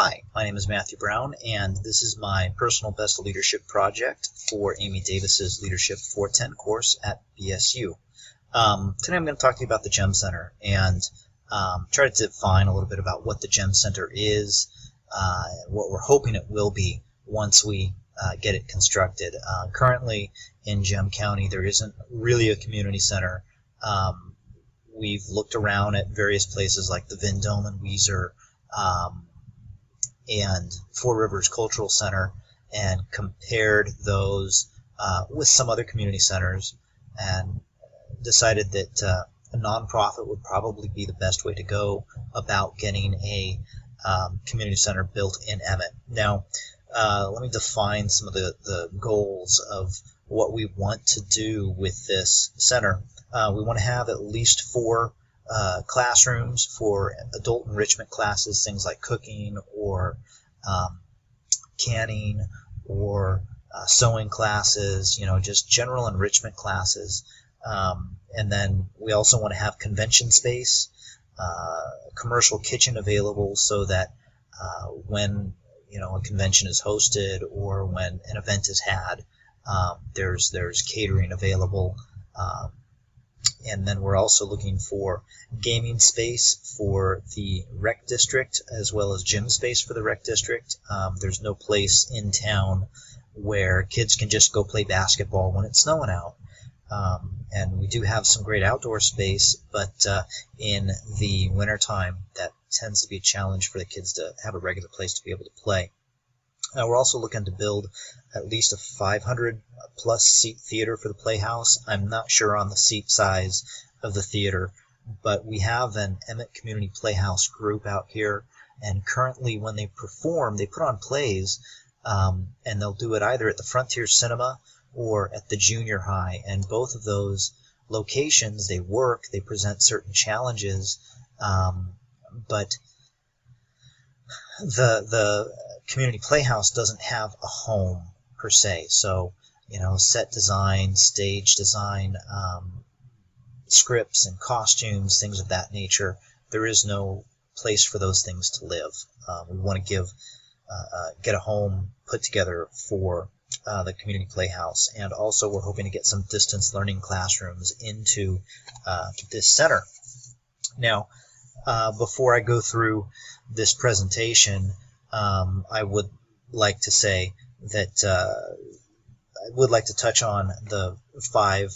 Hi, my name is Matthew Brown, and this is my personal best leadership project for Amy Davis's Leadership 410 course at BSU. Today I'm going to talk to you about the GEM Center and try to define a little bit about what the GEM Center is, what we're hoping it will be once we get it constructed. Currently in GEM County there isn't really a community center. We've looked around at various places like the Vendome and Weiser, and Four Rivers Cultural Center, and compared those with some other community centers, and decided that a nonprofit would probably be the best way to go about getting a community center built in Emmett. Now, let me define some of the goals of what we want to do with this center. We want to have at least 4 classrooms for adult enrichment classes, things like cooking or canning or sewing classes, just general enrichment classes. And then we also want to have convention space, commercial kitchen available so that when a convention is hosted or when an event is had, there's catering available. And then we're also looking for gaming space for the rec district as well as gym space for the rec district. There's no place in town where kids can just go play basketball when it's snowing out. And we do have some great outdoor space, but in the wintertime that tends to be a challenge for the kids to have a regular place to be able to play. We're also looking to build at least a 500-plus seat theater for the Playhouse. I'm not sure on the seat size of the theater, but we have an Emmett Community Playhouse group out here, and currently when they perform, they put on plays, and they'll do it either at the Frontier Cinema or at the junior high, and both of those locations, they present certain challenges, but the Community Playhouse doesn't have a home per se. So, set design, stage design, scripts and costumes, things of that nature, there is no place for those things to live. We want to get a home put together for the Community Playhouse, and also we're hoping to get some distance learning classrooms into this center. Now, before I go through this presentation, I would like to say that I would like to touch on the 5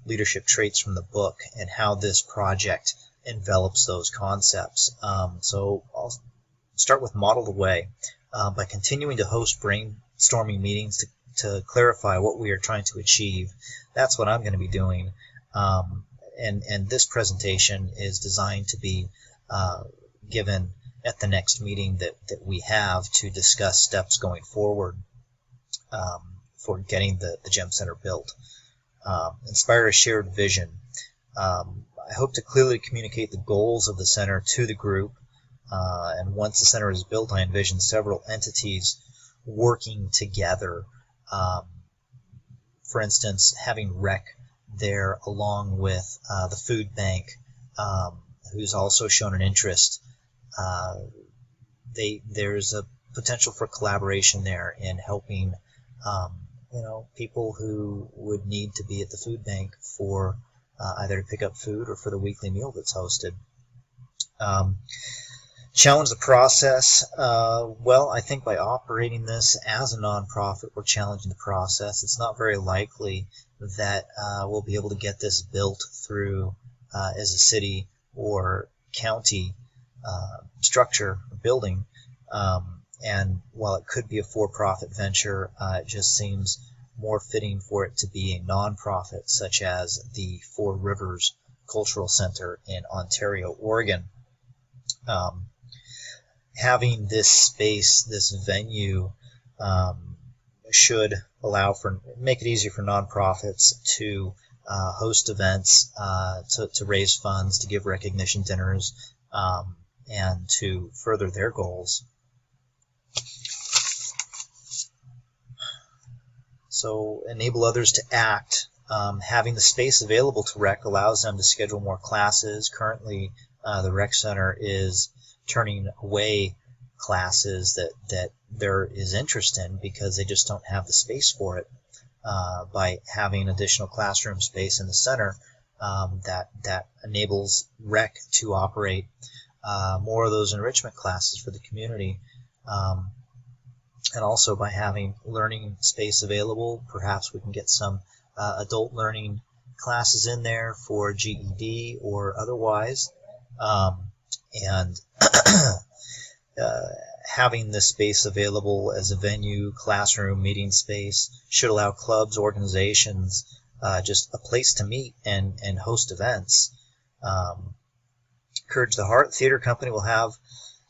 leadership traits from the book and how this project envelops those concepts. So I'll start with model the way by continuing to host brainstorming meetings to clarify what we are trying to achieve. That's what I'm going to be doing. And this presentation is designed to be given at the next meeting that we have to discuss steps going forward for getting the GEM Center built. Inspire a shared vision. I hope to clearly communicate the goals of the center to the group, and once the center is built, I envision several entities working together. For instance, having rec there along with the food bank, who's also shown an interest. There's a potential for collaboration there in helping people who would need to be at the food bank for either to pick up food or for the weekly meal that's hosted. Challenge the process. Well, I think by operating this as a nonprofit, we're challenging the process. It's not very likely that we'll be able to get this built through as a city or county structure or building, and while it could be a for-profit venture, it just seems more fitting for it to be a nonprofit, such as the Four Rivers Cultural Center in Ontario, Oregon. Having this space, this venue, should make it easier for nonprofits to host events, to raise funds, to give recognition dinners, and to further their goals. So enable others to act. Having the space available to rec allows them to schedule more classes. Currently, the rec center is turning away classes that there is interest in because they just don't have the space for it. By having additional classroom space in the center, that enables rec to operate more of those enrichment classes for the community. And also by having learning space available, perhaps we can get some adult learning classes in there for GED or otherwise. And having this space available as a venue, classroom, meeting space should allow clubs, organizations, just a place to meet and host events. Courage the Heart Theater Company will have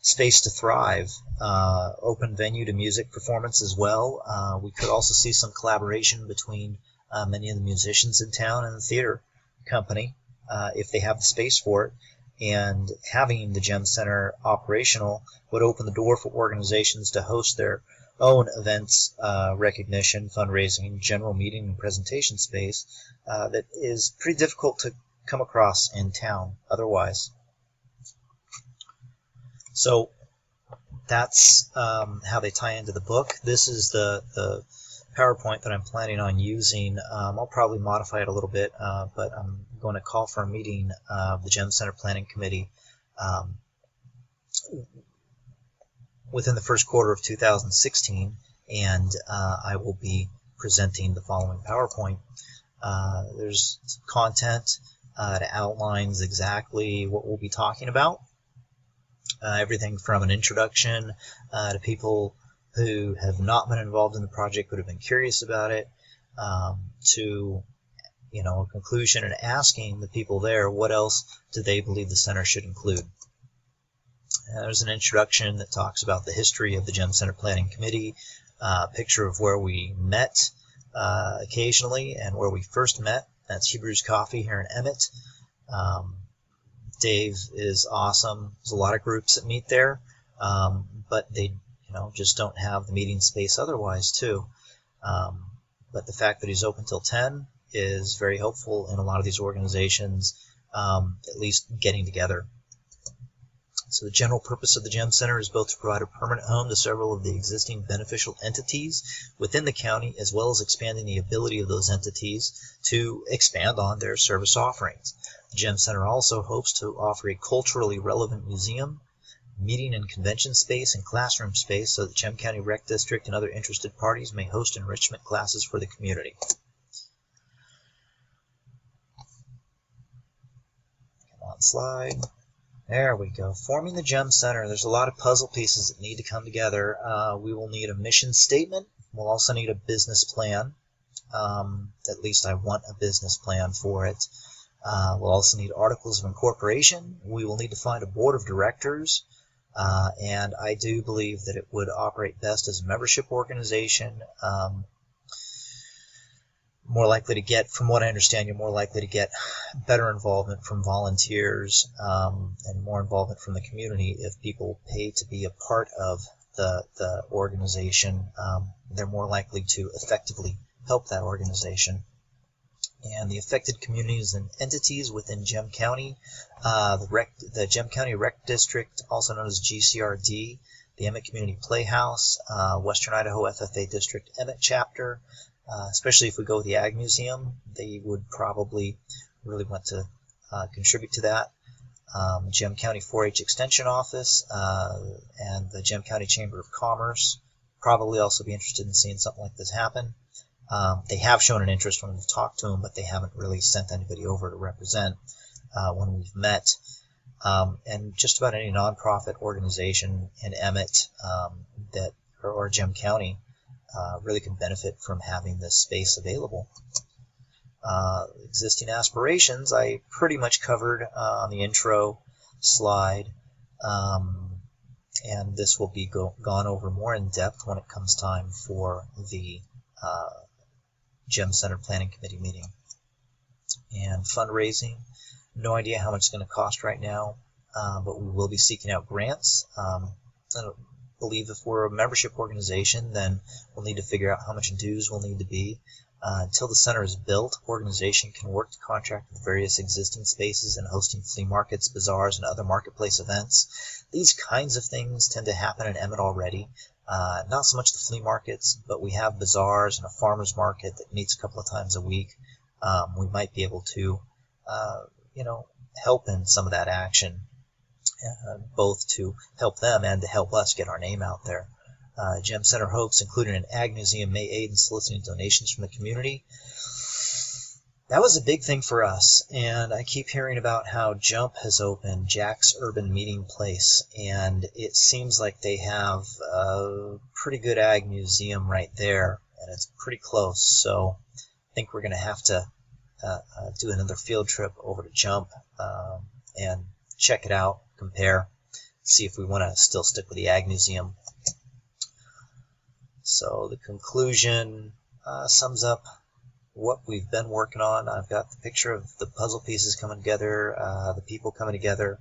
space to thrive, open venue to music performance as well. We could also see some collaboration between many of the musicians in town and the theater company if they have the space for it. And having the Gem Center operational would open the door for organizations to host their own events, recognition, fundraising, general meeting, and presentation space that is pretty difficult to come across in town otherwise. So that's how they tie into the book. This is the PowerPoint that I'm planning on using. I'll probably modify it a little bit, but I'm going to call for a meeting of the Gem Center Planning Committee within the first quarter of 2016, and I will be presenting the following PowerPoint. There's content that outlines exactly what we'll be talking about. Everything from an introduction to people who have not been involved in the project but have been curious about it, to a conclusion and asking the people there what else do they believe the center should include. There's an introduction that talks about the history of the Gem Center Planning Committee, a picture of where we met occasionally and where we first met. That's Hebrews Coffee here in Emmett. Dave is awesome. There's a lot of groups that meet there, but they just don't have the meeting space otherwise too. But the fact that he's open till 10 is very helpful in a lot of these organizations, at least getting together. So the general purpose of the Gem Center is both to provide a permanent home to several of the existing beneficial entities within the county, as well as expanding the ability of those entities to expand on their service offerings. The Gem Center also hopes to offer a culturally relevant museum, meeting and convention space, and classroom space so that Gem County Rec District and other interested parties may host enrichment classes for the community. Come on, slide. There we go. Forming the Gem Center. There's a lot of puzzle pieces that need to come together. We will need a mission statement. We'll also need a business plan. At least I want a business plan for it. We'll also need articles of incorporation. We will need to find a board of directors. And I do believe that it would operate best as a membership organization. More likely to get, from what I understand, you're more likely to get better involvement from volunteers and more involvement from the community if people pay to be a part of the organization. They're more likely to effectively help that organization. And the affected communities and entities within Gem County, the Gem County Rec District, also known as GCRD, the Emmett Community Playhouse, Western Idaho FFA District Emmett Chapter, especially if we go with the Ag Museum, they would probably really want to contribute to that. Gem County 4-H Extension Office and the Gem County Chamber of Commerce probably also be interested in seeing something like this happen. They have shown an interest when we've talked to them, but they haven't really sent anybody over to represent when we've met. And just about any nonprofit organization in Emmett or Gem County really can benefit from having this space available. Existing aspirations I pretty much covered on the intro slide, and this will be gone over more in depth when it comes time for the Gem Center Planning Committee meeting. And fundraising, no idea how much it's going to cost right now, but we will be seeking out grants. I believe if we're a membership organization, then we'll need to figure out how much dues will need to be. Until the center is built, organization can work to contract with various existing spaces and hosting flea markets, bazaars, and other marketplace events. These kinds of things tend to happen in Emmett already. Not so much the flea markets, but we have bazaars and a farmer's market that meets a couple of times a week. We might be able to, help in some of that action, both to help them and to help us get our name out there. Gem Center hopes including an Ag Museum may aid in soliciting donations from the community. That was a big thing for us, and I keep hearing about how JUMP has opened, Jack's Urban Meeting Place, and it seems like they have a pretty good Ag Museum right there, and it's pretty close, so I think we're going to have to do another field trip over to JUMP and check it out, compare, see if we want to still stick with the Ag Museum. So the conclusion sums up what we've been working on. I've got the picture of the puzzle pieces coming together, the people coming together,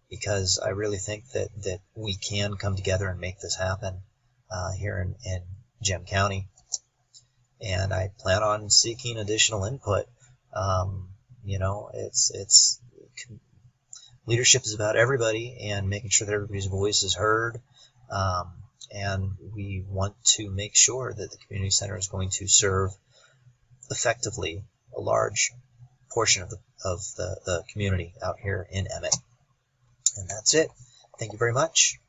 because I really think that we can come together and make this happen here in Gem County. And I plan on seeking additional input. It's leadership is about everybody and making sure that everybody's voice is heard. And we want to make sure that the community center is going to serve effectively a large portion of the community out here in Emmett. And that's it. Thank you very much.